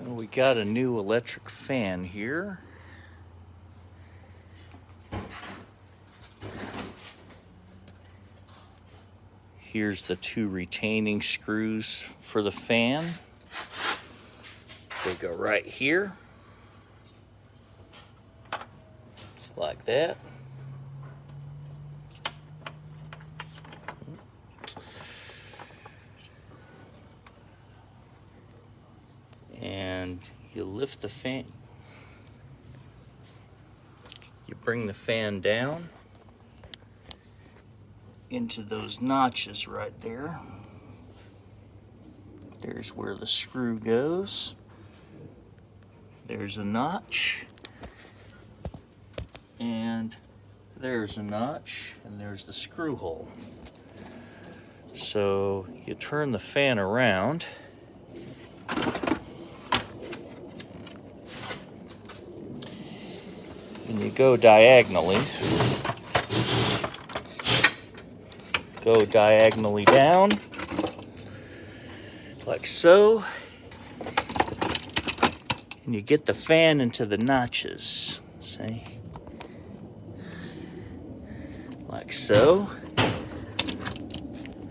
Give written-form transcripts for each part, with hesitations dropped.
Well, we got a new electric fan here. Here's the two retaining screws for the fan. They go right here. Just like that. And you lift the fan. You bring the fan down into those notches right there. There's where the screw goes. There's a notch. And there's a notch. And there's the screw hole. So you turn the fan around. And you go diagonally. Go diagonally down, like so. And you get the fan into the notches, see? Like so.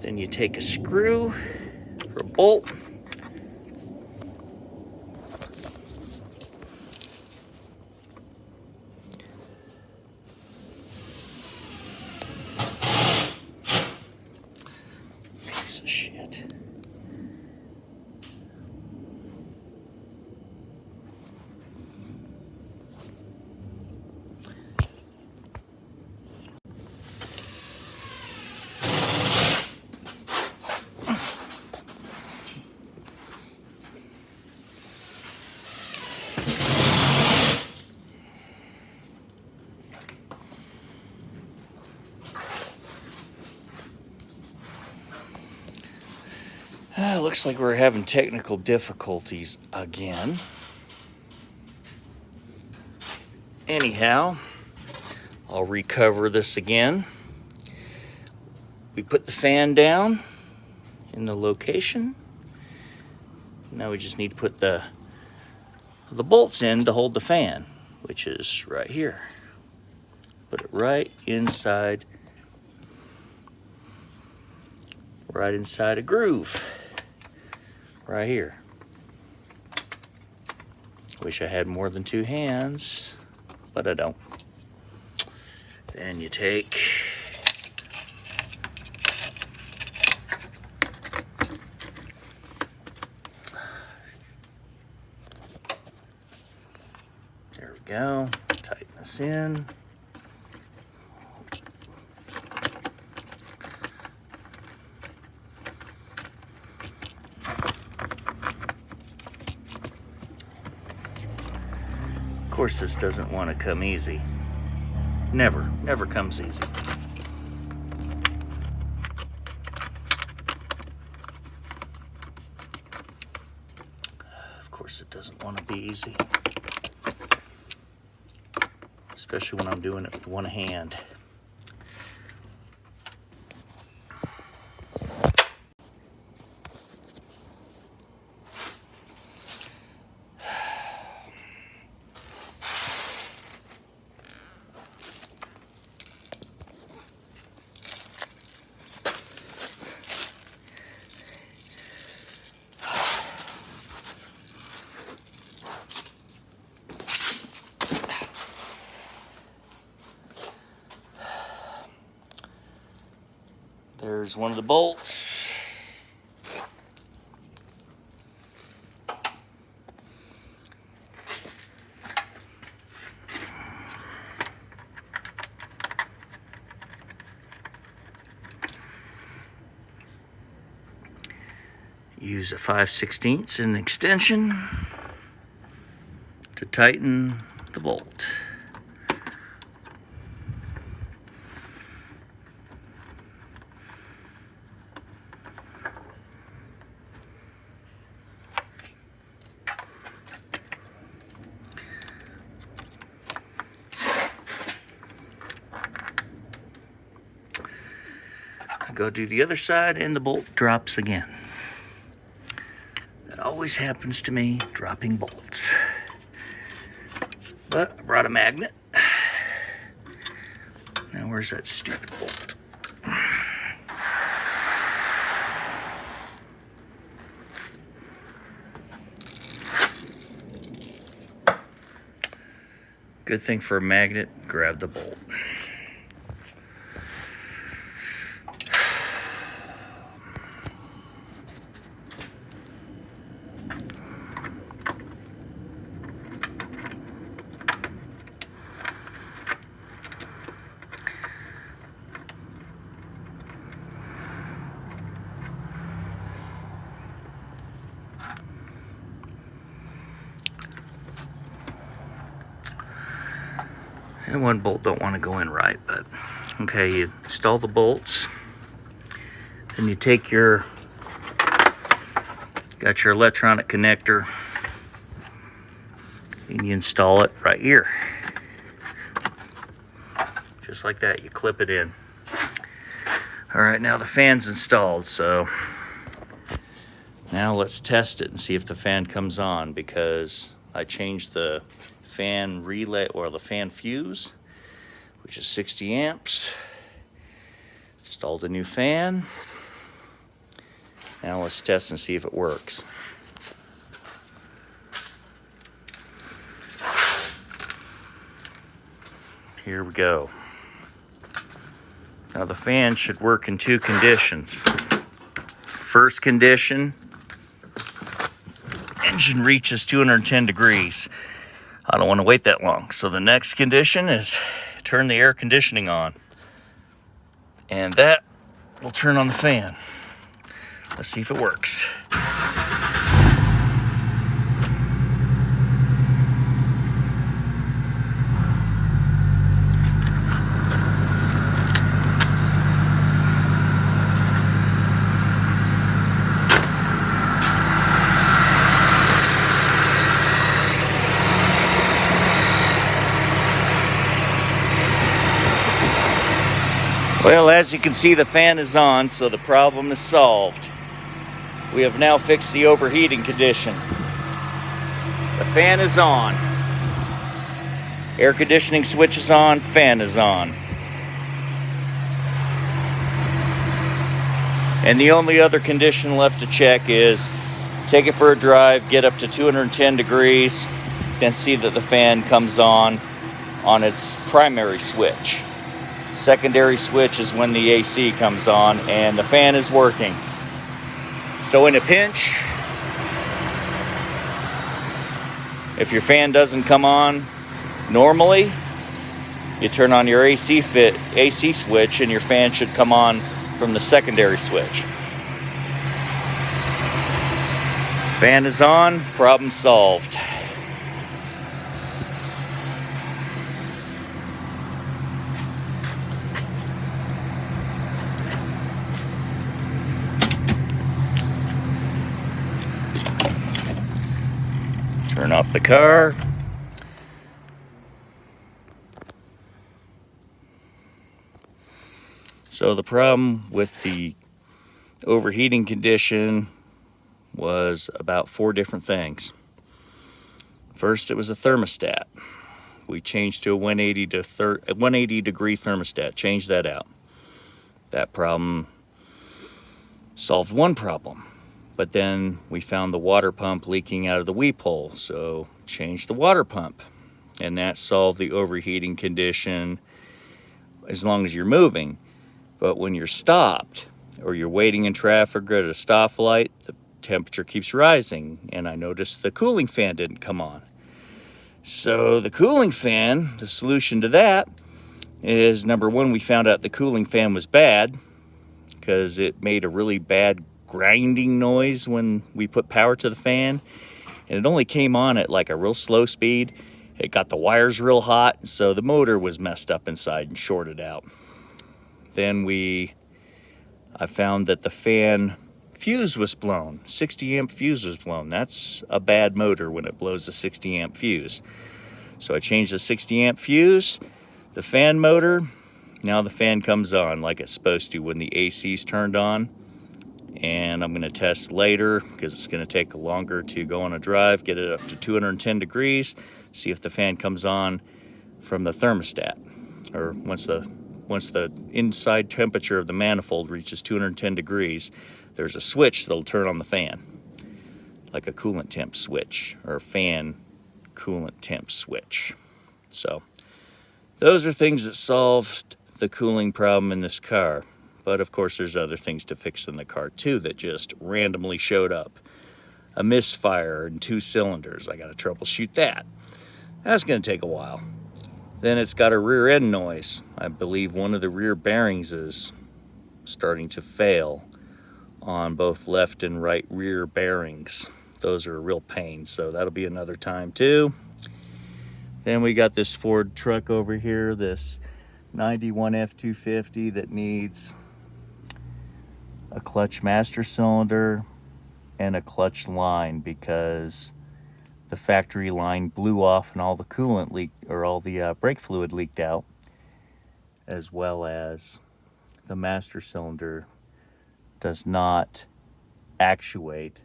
Then you take a screw or a bolt. Piece of shit. Looks like we're having technical difficulties again. Anyhow, I'll recover this again. We put the fan down in the location. Now we just need to put the bolts in to hold the fan, which is right here. Put it right inside a groove. Right here. Wish I had more than two hands, but I don't. Then you take there we go. Tighten this in. Of course, this doesn't want to come easy. Never comes easy. Of course, it doesn't want to be easy. Especially when I'm doing it with one hand. There's one of the bolts. Use a 5/16 in extension to tighten the bolt. Go do the other side and the bolt drops again. That always always happens to me dropping bolts. But I brought a magnet. Now where's that stupid bolt? Good thing for a magnet, grab the bolt. And one bolt don't want to go in right, but okay, you install the bolts. Then you take your, got your electronic connector, and you install it right here. Just like that, you clip it in. All right, now the fan's installed, so now let's test it and see if the fan comes on, because I changed the fan relay, or the fan fuse, which is 60 amps. Installed a new fan. Now let's test and see if it works. Here we go. Now the fan should work in two conditions. First condition, engine reaches 210 degrees. I don't want to wait that long. So the next condition is turn the air conditioning on. And that will turn on the fan. Let's see if it works. Well, as you can see, the fan is on, so the problem is solved. We have now fixed the overheating condition. The fan is on. Air conditioning switch is on, fan is on. And the only other condition left to check is take it for a drive, get up to 210 degrees, then see that the fan comes on its primary switch. Secondary switch is when the AC comes on and the fan is working. So in a pinch, if your fan doesn't come on normally, you turn on your AC switch and your fan should come on from the secondary switch. Fan is on, problem solved. Turn off the car. So the problem with the overheating condition was about 4 different things. First, it was a thermostat. We changed to a 180 degree thermostat, changed that out. That problem solved one problem. But then we found the water pump leaking out of the weep hole, so changed the water pump. And that solved the overheating condition as long as you're moving. But when you're stopped, or you're waiting in traffic or at a stoplight, the temperature keeps rising. And I noticed the cooling fan didn't come on. So the cooling fan, the solution to that is, number one, we found out the cooling fan was bad because it made a really bad grinding noise when we put power to the fan, and it only came on at like a real slow speed. It got the wires real hot, so the motor was messed up inside and shorted out. Then I found that the fan fuse was blown. 60 amp fuse was blown. That's a bad motor when it blows a 60 amp fuse. So I changed the 60 amp fuse, the fan motor. Now the fan comes on like it's supposed to when the AC's turned on. and I'm going to test later because it's going to take longer to go on a drive, get it up to 210 degrees, see if the fan comes on from the thermostat, or once the inside temperature of the manifold reaches 210 degrees, there's a switch that'll turn on the fan, like a coolant temp switch or fan coolant temp switch. So those are things that solved the cooling problem in this car. But of course there's other things to fix in the car too that just randomly showed up. A misfire in 2 cylinders. I got to troubleshoot that. That's going to take a while. Then it's got a rear end noise. I believe one of the rear bearings is starting to fail on both left and right rear bearings. Those are a real pain, so that'll be another time too. Then we got this Ford truck over here, this 91 F250 that needs a clutch master cylinder and a clutch line because the factory line blew off and all the coolant leaked, or all the brake fluid leaked out, as well as the master cylinder does not actuate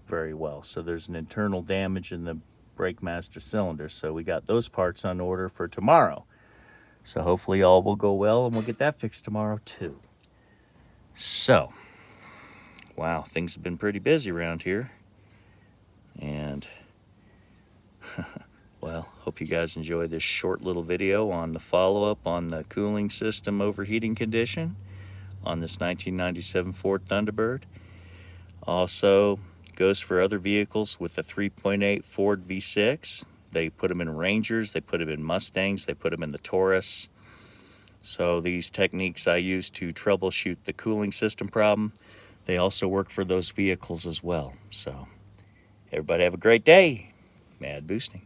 very well. So there's an internal damage in the brake master cylinder. So we got those parts on order for tomorrow. So hopefully all will go well and we'll get that fixed tomorrow too. So, wow, things have been pretty busy around here. And well, hope you guys enjoy this short little video on the follow-up on the cooling system overheating condition on this 1997 Ford Thunderbird. Also goes for other vehicles with the 3.8 Ford V6. They put them in Rangers, they put them in Mustangs, they put them in the Taurus. So these techniques I use to troubleshoot the cooling system problem, they also work for those vehicles as well. So everybody have a great day. Mad boosting.